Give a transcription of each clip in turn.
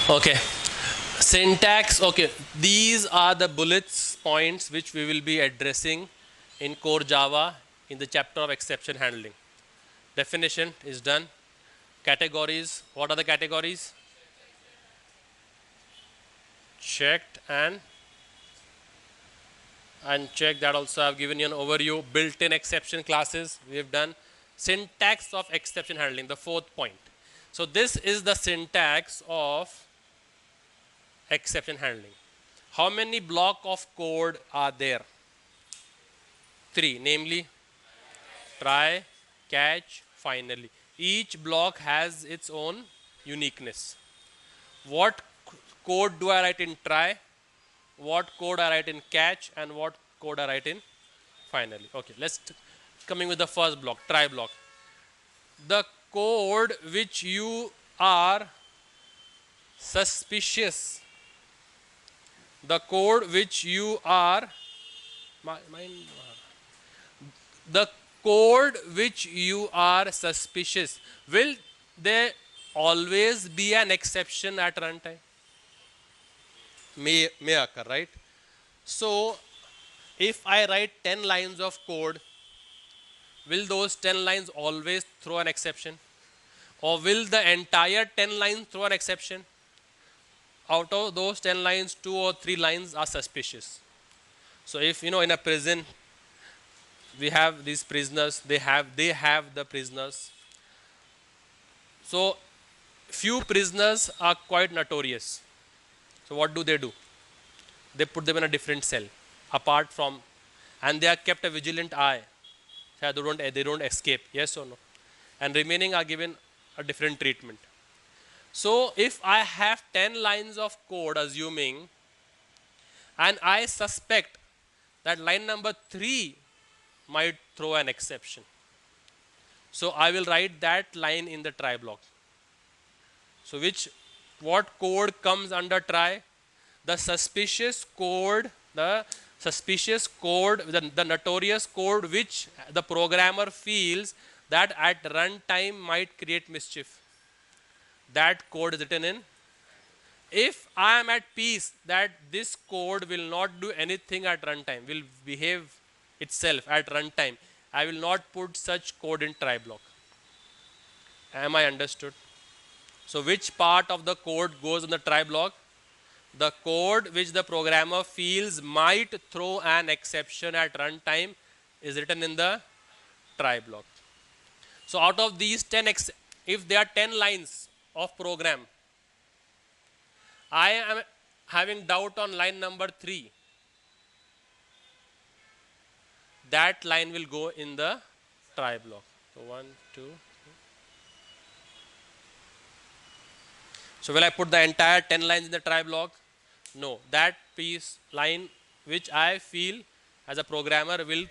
Okay. Syntax. Okay. These are the bullets points which we will be addressing in core Java in the chapter of exception handling. Definition is done. Categories. What are the categories? Checked and unchecked. That also I have given you an overview. Built-in exception classes. We have done syntax of exception handling, the fourth point. So this is the syntax of exception handling. How many block of code are there? Three, namely try, catch, finally. Each block has its own uniqueness. What code do I write in try? What code I write in catch? And what code I write in finally? Okay, let's coming with the first block, try block. The code which you are suspicious, the code which you are the code which you are suspicious, will there always be an exception at runtime? May occur, right? So if I write 10 lines of code, will those 10 lines always throw an exception? Or will the entire 10 lines throw an exception? Out of those 10 lines, 2 or 3 lines are suspicious. So if in a prison we have these prisoners, they have the prisoners. So few prisoners are quite notorious. So what do? They put them in a different cell apart from, and they are kept a vigilant eye. So they don't escape, yes or no? And remaining are given a different treatment. So if I have 10 lines of code assuming, and I suspect that line number 3 might throw an exception. So I will write that line in the try block. So what code comes under try? The suspicious code, the notorious code which the programmer feels that at runtime might create mischief. That code is written in. If I am at peace that this code will not do anything at runtime, will behave itself at runtime, I will not put such code in try block. Am I understood? So which part of the code goes in the try block? The code which the programmer feels might throw an exception at runtime is written in the try block. So out of these 10, if there are 10 lines of program, I am having doubt on line number 3. That line will go in the try block. So 1, 2, 3. So will I put the entire 10 lines in the try block? No. That line which I feel as a programmer will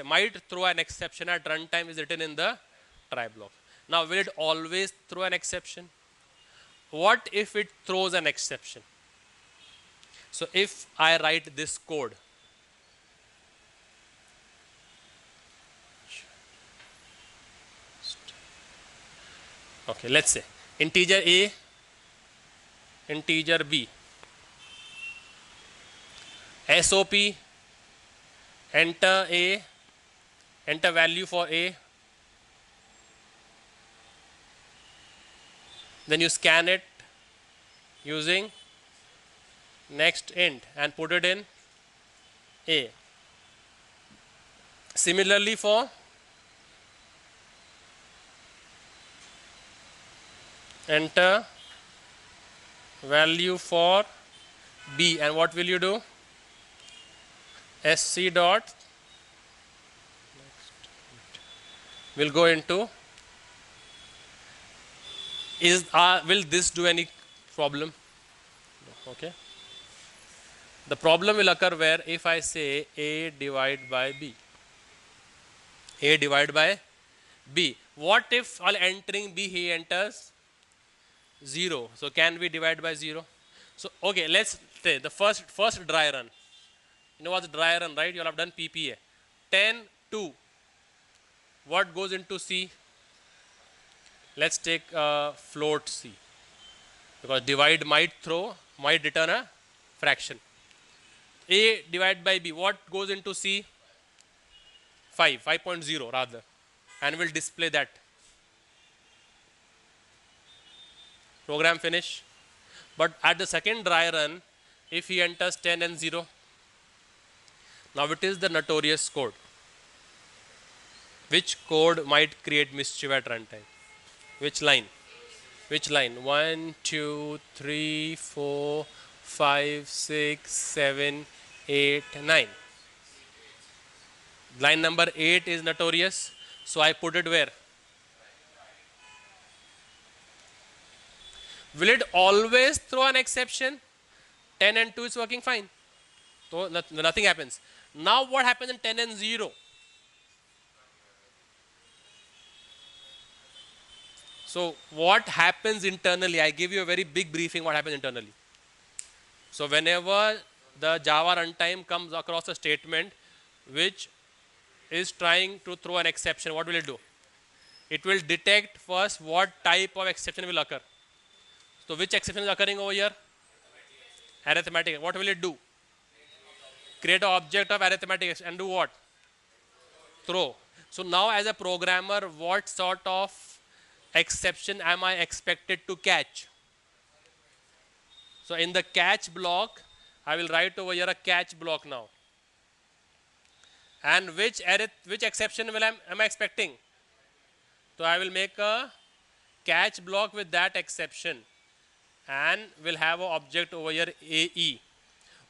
might throw an exception at runtime is written in the try block. Now will it always throw an exception? What if it throws an exception? So if I write this code, okay, let's say integer A, integer B, SOP, enter value for A, then you scan it using next int and put it in A. Similarly for enter value for B, and what will you do? SC dot will go into will this do any problem? No. Okay. The problem will occur where if I say A divided by B. A divided by B. What if while entering B he enters 0? So can we divide by 0? So okay, let's say the first dry run. You know what's dry run, right? You'll have done PPA. 10, 2. What goes into C? Let's take float C. because divide might return a fraction. A divided by B, what goes into C? 5.0 rather, and will display that. Program finish. But at the second dry run, if he enters 10 and 0, now it is the notorious code. Which code might create mischief at runtime? Which line? Which line? 1, 2, 3, 4, 5, 6, 7, 8, 9. Line number 8 is notorious. So I put it where? Will it always throw an exception? 10 and 2 is working fine. So nothing happens. Now what happens in 10 and 0? So what happens internally? I give you a very big briefing what happens internally. So whenever the Java runtime comes across a statement which is trying to throw an exception, what will it do? It will detect first what type of exception will occur. So which exception is occurring over here? Arithmetic. What will it do? Create an object of arithmetic and do what? Throw. So now as a programmer, what sort of exception am I expected to catch? So in the catch block, I will write over here a catch block now. And which exception am I expecting? So I will make a catch block with that exception and will have an object over here AE.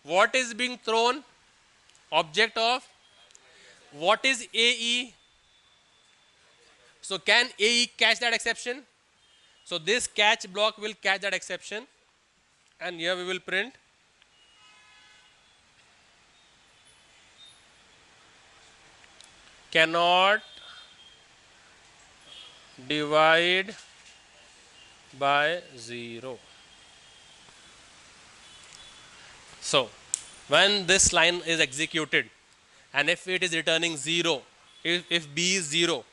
What is being thrown? Object of what is AE? So can AE catch that exception? So this catch block will catch that exception, and here we will print cannot divide by 0. So when this line is executed and if it is returning 0, if B is 0,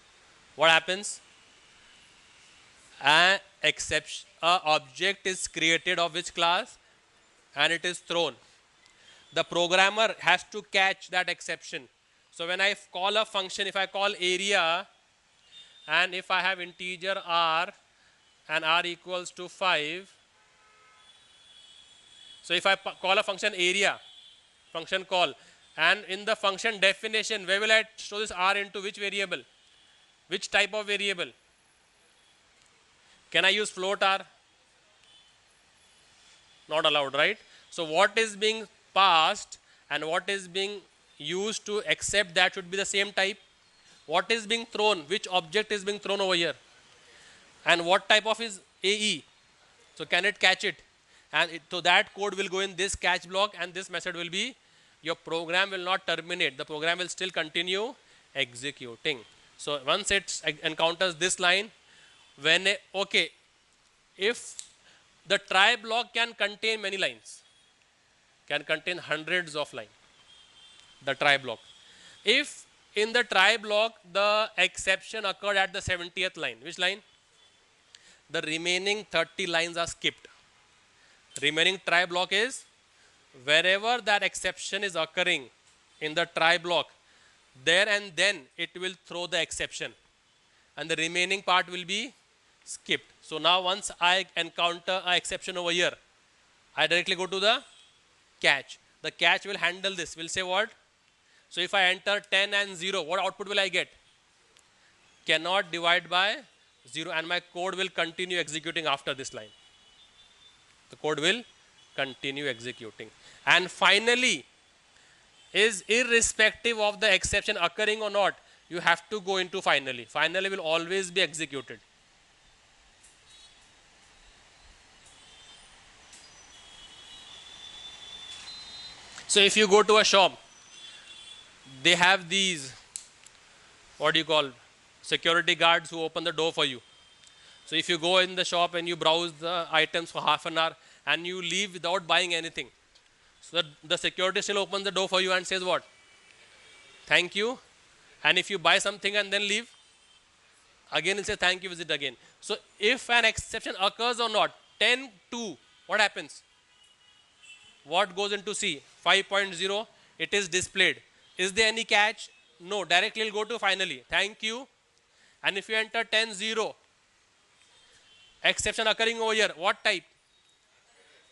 what happens? An object is created of which class and it is thrown. The programmer has to catch that exception. So when I call a function, if I call area and if I have integer r and r equals to 5, so if I call a function area, function call, and in the function definition, where will I show this r into which variable? Which type of variable? Can I use float r? Not allowed, right? So what is being passed and what is being used to accept that should be the same type. What is being thrown? Which object is being thrown over here? And what type of is AE? So can it catch it? And so that code will go in this catch block, and this method will be, your program will not terminate. The program will still continue executing. So once it encounters this line, if the try block can contain many lines, can contain hundreds of lines, the try block. If in the try block the exception occurred at the 70th line, which line? The remaining 30 lines are skipped. Remaining try block is wherever that exception is occurring in the try block, there and then it will throw the exception and the remaining part will be skipped. So now once I encounter an exception over here, I directly go to the catch. The catch will handle this, will say what? So if I enter 10 and 0, what output will I get? Cannot divide by 0, and my code will continue executing after this line. The code will continue executing. And finally, is irrespective of the exception occurring or not, you have to go into finally. Finally will always be executed. So if you go to a shop, they have these, what do you call, security guards who open the door for you. So if you go in the shop and you browse the items for half an hour and you leave without buying anything, so the security still opens the door for you and says what? Thank you. And if you buy something and then leave, again it says thank you, visit again. So if an exception occurs or not, 10 2, what happens? What goes into C? 5.0, it is displayed. Is there any catch? No, directly will go to finally. Thank you. And if you enter 10 0, exception occurring over here, what type?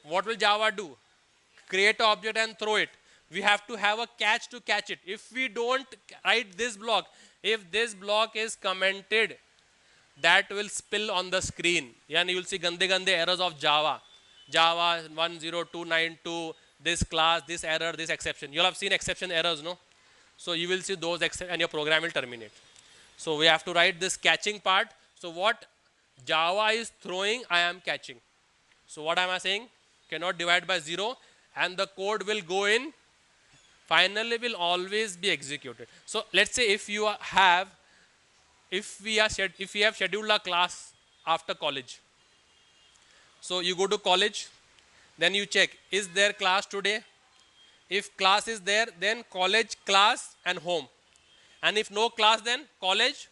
What will Java do? Create an object and throw it. We have to have a catch to catch it. If we don't write this block, if this block is commented, that will spill on the screen. And you will see gande errors of Java. Java 10292, this class, this error, this exception. You will have seen exception errors, no? So you will see those and your program will terminate. So we have to write this catching part. So what Java is throwing, I am catching. So what am I saying? Cannot divide by 0 and the code will go in, finally will always be executed. So let's say if you have, if we have scheduled a class after college. So you go to college, then you check, is there class today? If class is there, then college, class and home. And if no class, then college,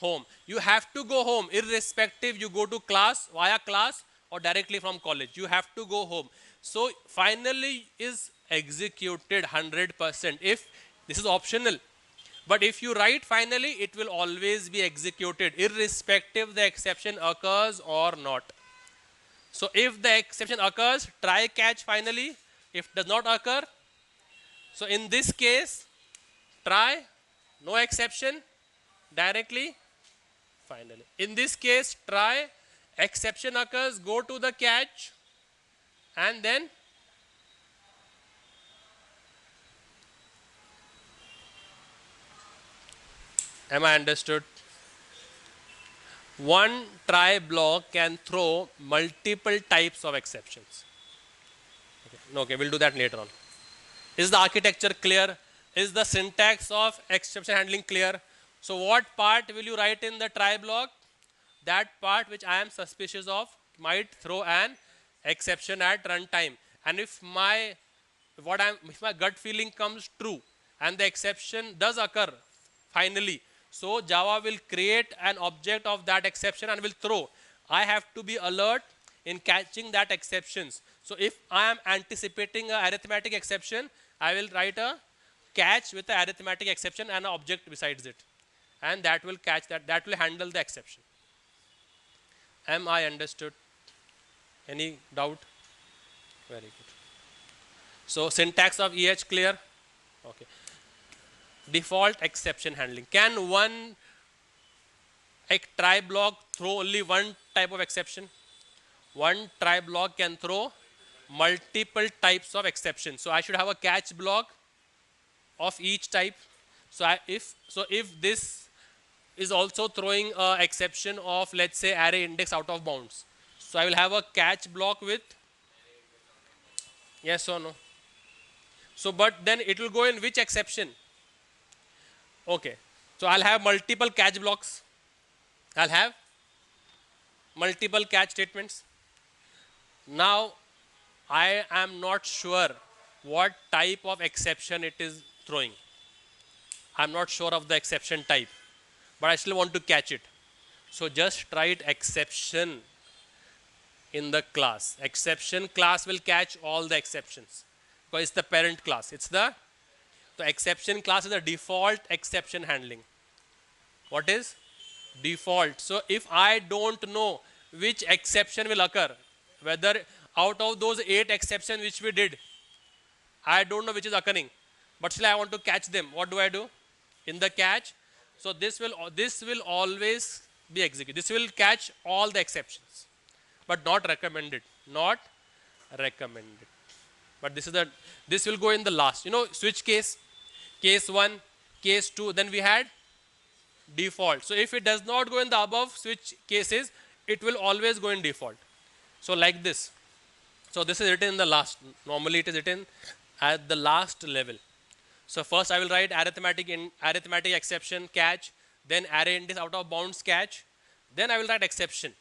home. You have to go home irrespective you go to class, via class or directly from college. You have to go home. So finally is executed 100%. If this is optional, but if you write finally, it will always be executed irrespective the exception occurs or not. So if the exception occurs, try catch finally. If does not occur, so in this case, try no exception directly finally. In this case, try exception occurs, go to the catch and then am I understood? One try block can throw multiple types of exceptions. Okay, we'll do that later on. Is the architecture clear? Is the syntax of exception handling clear? So what part will you write in the try block? That part which I am suspicious of might throw an exception at runtime. And if my gut feeling comes true and the exception does occur finally, so Java will create an object of that exception and will throw. I have to be alert in catching that exceptions. So if I am anticipating an arithmetic exception, I will write a catch with the arithmetic exception and an object besides it. And that will catch that, that will handle the exception. Am I understood? Any doubt? Very good. So syntax of EH clear? Okay. Default exception handling. Can one try block throw only one type of exception? One try block can throw multiple types of exceptions. So I should have a catch block of each type. So if this is also throwing an exception of, let's say, array index out of bounds, so I will have a catch block with yes or no. So but then it will go in which exception? Okay, so I'll have multiple catch blocks. I'll have multiple catch statements. Now I am not sure what type of exception it is throwing. I'm not sure of the exception type, but I still want to catch it. So just write exception in the class. Exception class will catch all the exceptions because it's the parent class. It's the exception class is the default exception handling. What is default? So if I don't know which exception will occur, whether out of those 8 exceptions which we did, I don't know which is occurring, but still I want to catch them. What do I do? In the catch, so this will always be executed. This will catch all the exceptions, but not recommended. Not recommended. But this will go in the last. You know, switch case 1, case 2, then we had default. So if it does not go in the above switch cases, it will always go in default. So like this. So this is written in the last. Normally it is written at the last level. So first I will write arithmetic exception catch, then array index out of bounds catch, then I will write exception.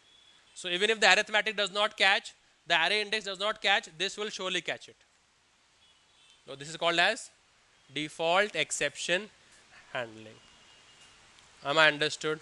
So even if the arithmetic does not catch, the array index does not catch, this will surely catch it. So this is called as default exception handling. Am I understood?